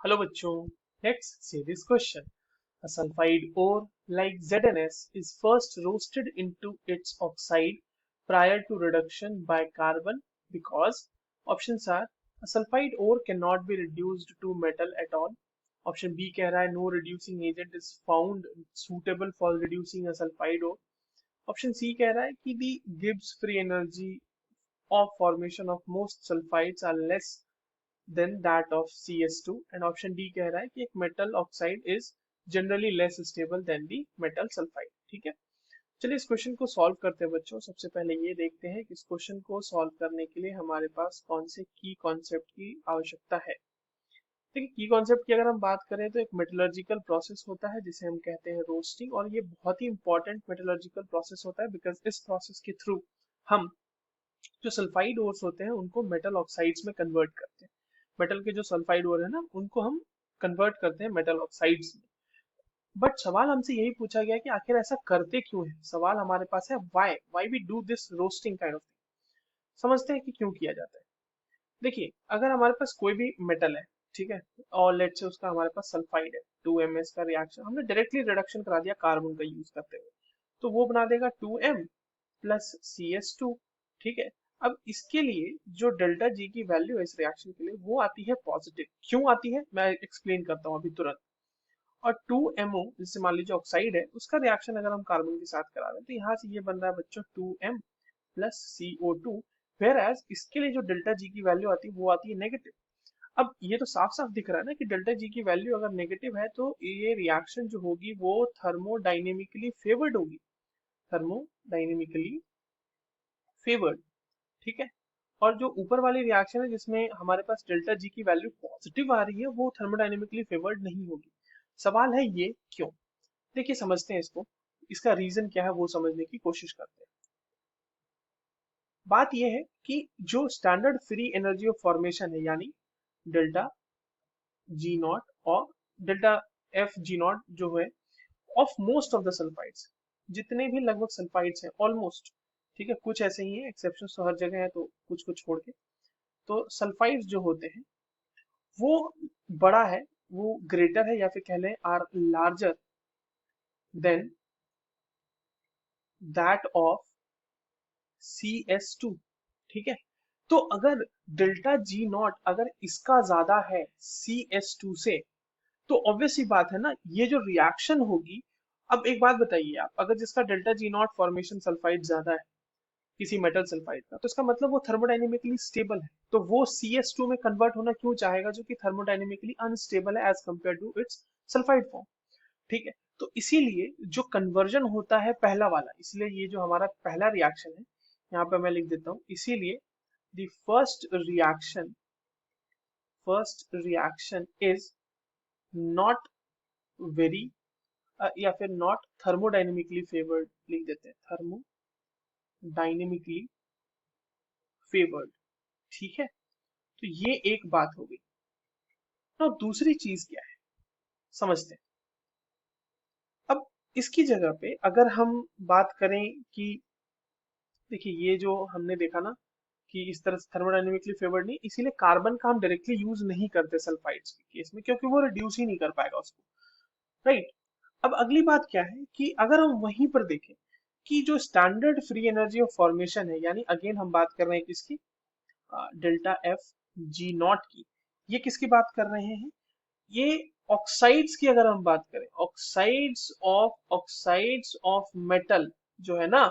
Hello bachcho, let's see this question. A sulfide ore like ZnS is first roasted into its oxide prior to reduction by carbon because options are a sulfide ore cannot be reduced to metal at all. Option B कह रहा है no reducing agent is found suitable for reducing a sulfide ore. Option C कह रहा है कि the Gibbs free energy of formation of most sulfides are less than that of CS2 and option D कह रहा है कि एक metal oxide is generally less stable than the metal sulfide. ठीक है, चलिए इस क्वेश्चन को सॉल्व करते हैं बच्चों। सबसे पहले ये देखते हैं कि इस क्वेश्चन को सॉल्व करने के लिए हमारे पास कौन से की कॉन्सेप्ट की आवश्यकता है। देखिए, की कॉन्सेप्ट की अगर हम बात करें तो एक मेटलर्जिकल प्रोसेस होता है जिसे हम कहते हैं रोस्टिंग, और ये बहुत ही इंपॉर्टेंट मेटलर्जिकल प्रोसेस होता है बिकॉज इस प्रोसेस के थ्रू हम जो सल्फाइड ओर्स होते हैं उनको मेटल ऑक्साइड्स में कन्वर्ट करते हैं। मेटल के जो सल्फाइड ओर है ना उनको हम कन्वर्ट करते हैं मेटल ऑक्साइड्स में। बट सवाल हमसे यही पूछा गया कि आखिर ऐसा करते क्यों है। सवाल हमारे पास है why why we do this roasting kind of thing. समझते हैं कि क्यों किया जाता है। देखिए, अगर हमारे पास कोई भी मेटल है, ठीक है, और लेट्स से उसका हमारे पास सल्फाइड है, 2MS का रिएक्शन हमने डायरेक्टली रिडक्शन करा दिया कार्बन का यूज करते हुए, तो वो बना देगा 2M प्लस CS2। ठीक है, अब इसके लिए जो डेल्टा जी की वैल्यू है इस रिएक्शन के लिए वो आती है पॉजिटिव। क्यों आती है मैं एक्सप्लेन करता हूँ अभी तुरंत। और 2MO जैसे मान लीजिए ऑक्साइड है, उसका रिएक्शन अगर हम कार्बन के साथ करा रहे हैं तो यहाँ से ये बन रहा है बच्चों 2M plus CO2, where as इसके लिए जो डेल्टा जी की वैल्यू आती है वो आती है नेगेटिव। अब ये तो साफ साफ दिख रहा है ना कि डेल्टा जी की वैल्यू अगर नेगेटिव है तो ये रिएक्शन जो होगी वो थर्मोडाइनेमिकली फेवर्ड होगी, थर्मोडाइनेमिकली फेवर्ड। ठीक है, और जो ऊपर वाली रिएक्शन है जिसमें हमारे पास डेल्टा जी की वैल्यू पॉजिटिव आ रही है वो थर्मोडाइनेमिकली फेवर्ड नहीं होगी। सवाल है ये क्यों। देखिए समझते हैं इसको, इसका रीजन क्या है वो समझने की कोशिश करते हैं। बात यह है कि जो standard free energy of formation है यानी डेल्टा जी नॉट और डेल्टा एफ जी नॉट जो है of most of the sulphides, जितने भी लगभग सल्फाइड्स हैं ऑलमोस्ट, ठीक है, कुछ ऐसे ही है एक्सेप्शन तो हर जगह है तो कुछ कुछ छोड़ के, तो सल्फाइड्स जो होते हैं वो बड़ा है, वो ग्रेटर है या फिर कह लें are larger than that of CS2। ठीक है, तो अगर डेल्टा जी नॉट अगर इसका ज्यादा है CS2 से तो ऑब्वियस सी बात है ना ये जो रिएक्शन होगी। अब एक बात बताइए आप, अगर जिसका delta G not formation sulphide ज्यादा है किसी मेटल सल्फाइड का, तो इसका मतलब वो थर्मोडाइनेमिकली स्टेबल है, तो वो CS2 में कन्वर्ट होना क्यों चाहेगा जो कि थर्मोडाइनेमिकली अनस्टेबल है as compare to its sulphide form. ठीक है, तो इसीलिए जो कन्वर्जन होता है पहला वाला, इसलिए ये जो हमारा पहला रिएक्शन है यहाँ पे मैं लिख देता हूँ, इसीलिए the first reaction is not very या फिर नॉट थर्मोडाइनेमिकली फेवर्ड लिख देते हैं, थर्मोडाइनेमिकली फेवर्ड। ठीक है, तो ये एक बात हो गई। तो दूसरी चीज क्या है समझते हैं। अब इसकी जगह पे अगर हम बात करें कि देखिए ये जो हमने देखा ना कि इस तरह से थर्मोडाइनेमिकली फेवर्ड नहीं, इसीलिए कार्बन का हम डायरेक्टली यूज नहीं करते सल्फाइड्स के केस में क्योंकि वो रिड्यूस ही नहीं कर पाएगा उसको। राइट, अब अगली बात क्या है कि अगर हम वहीं पर देखें कि जो standard free energy of formation है, यानी अगेन हम बात कर रहे हैं किसकी, डेल्टा एफ जी नॉट की, ये किसकी बात कर रहे हैं, ये ऑक्साइड्स की अगर हम बात करें, ऑक्साइड्स ऑफ मेटल जो है ना,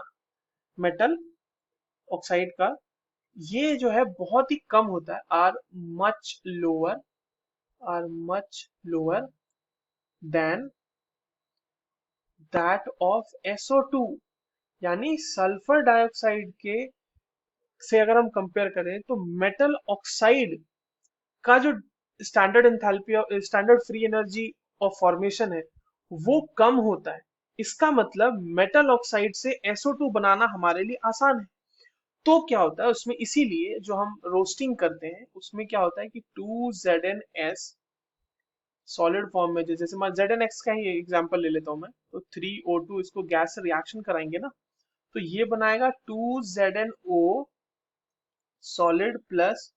मेटल ऑक्साइड का ये जो है बहुत ही कम होता है, much lower are much lower than that of SO2, यानी सल्फर डाइऑक्साइड के से अगर हम कंपेयर करें तो मेटल ऑक्साइड का जो standard free energy of formation है वो कम होता है। इसका मतलब मेटल ऑक्साइड से SO2 बनाना हमारे लिए आसान है। तो क्या होता है उसमें, इसीलिए जो हम रोस्टिंग करते हैं उसमें क्या होता है कि 2ZnS सॉलिड फॉर्म में, जैसे मैं ZnX का ही एग्जांपल ले लेता हूं मैं, तो 3O2 इसको गैस से रिएक्शन कराएंगे ना तो ये बनाएगा 2ZnO solid plus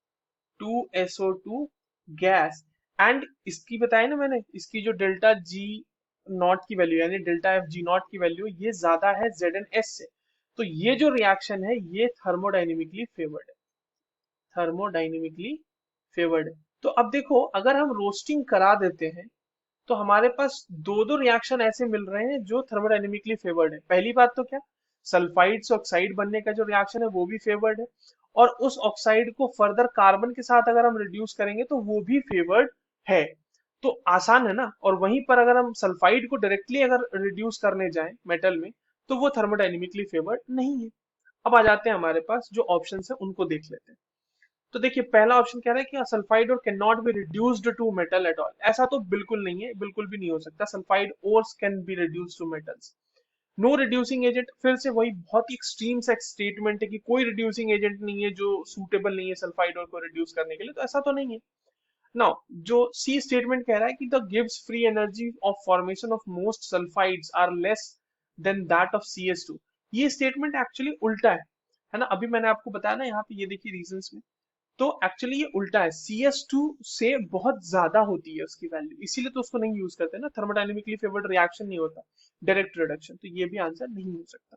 2SO2 gas, and इसकी बताया ना मैंने, इसकी जो डेल्टा जी नॉट की वैल्यू यानी डेल्टा एफ जी नॉट की वैल्यू ये ज्यादा है जेड एन एस से। तो ये जो रिएक्शन है ये थर्मोडाइनेमिकली फेवर्ड है, थर्मोडाइनेमिकली फेवर्ड है। तो अब देखो अगर हम रोस्टिंग करा देते हैं तो हमारे पास दो दो रिएक्शन ऐसे मिल रहे हैं जो थर्मोडायनेमिकली फेवर्ड है। पहली बात तो क्या, सल्फाइड से ऑक्साइड बनने का जो रिएक्शन है वो भी फेवर्ड है, और उस ऑक्साइड को फर्दर कार्बन के साथ अगर हम रिड्यूस करेंगे तो वो भी फेवर्ड है। तो आसान है ना। और वहीं पर अगर हम सल्फाइड को डायरेक्टली अगर रिड्यूस करने जाएं मेटल में तो वो थर्मोडायनेमिकली फेवर्ड नहीं है। अब आ जाते हैं हमारे पास जो ऑप्शन है उनको देख लेते हैं। तो देखिए पहला ऑप्शन कह रहा है कि सल्फाइड और can not be reduced to metal at all. ऐसा तो बिल्कुल नहीं है, बिल्कुल भी नहीं हो सकता। Sulphide ores can be reduced to metals. No reducing agent, फिर से वही बहुत ही एक्सट्रीम सा स्टेटमेंट है कि कोई रिड्यूसिंग एजेंट नहीं है जो सूटेबल नहीं है सल्फाइड और को रिड्यूस करने के लिए, तो ऐसा तो नहीं है। नाउ जो सी स्टेटमेंट कह रहा है कि the gives free energy of formation of most sulphides are less than that of CS2। ये स्टेटमेंट एक्चुअली उल्टा है ना। अभी मैंने आपको बताया ना यहाँ पे, ये देखिए रीजंस में, तो एक्चुअली ये उल्टा है, CS2 से बहुत ज्यादा होती है उसकी वैल्यू, इसीलिए तो उसको नहीं यूज करते ना, थर्मोडायनेमिकली फेवर्ड रिएक्शन नहीं होता, डायरेक्ट रिडक्शन। तो ये भी आंसर नहीं हो सकता।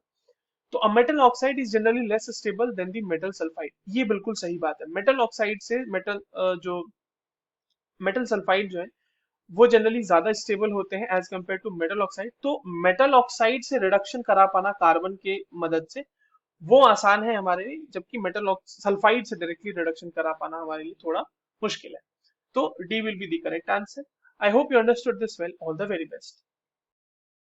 तो a metal oxide is generally less stable than the metal sulphide, ये बिल्कुल सही बात है। मेटल ऑक्साइड से मेटल जो मेटल सल्फाइड जो है वो जनरली ज्यादा स्टेबल होते हैं as compare to metal oxide. तो मेटल ऑक्साइड से रिडक्शन करा पाना कार्बन के मदद से वो आसान है हमारे लिए, जबकि मेटल सल्फाइड से डायरेक्टली रिडक्शन करा पाना हमारे लिए थोड़ा मुश्किल है। तो D will be the correct answer. I hope you understood this well. All the very best.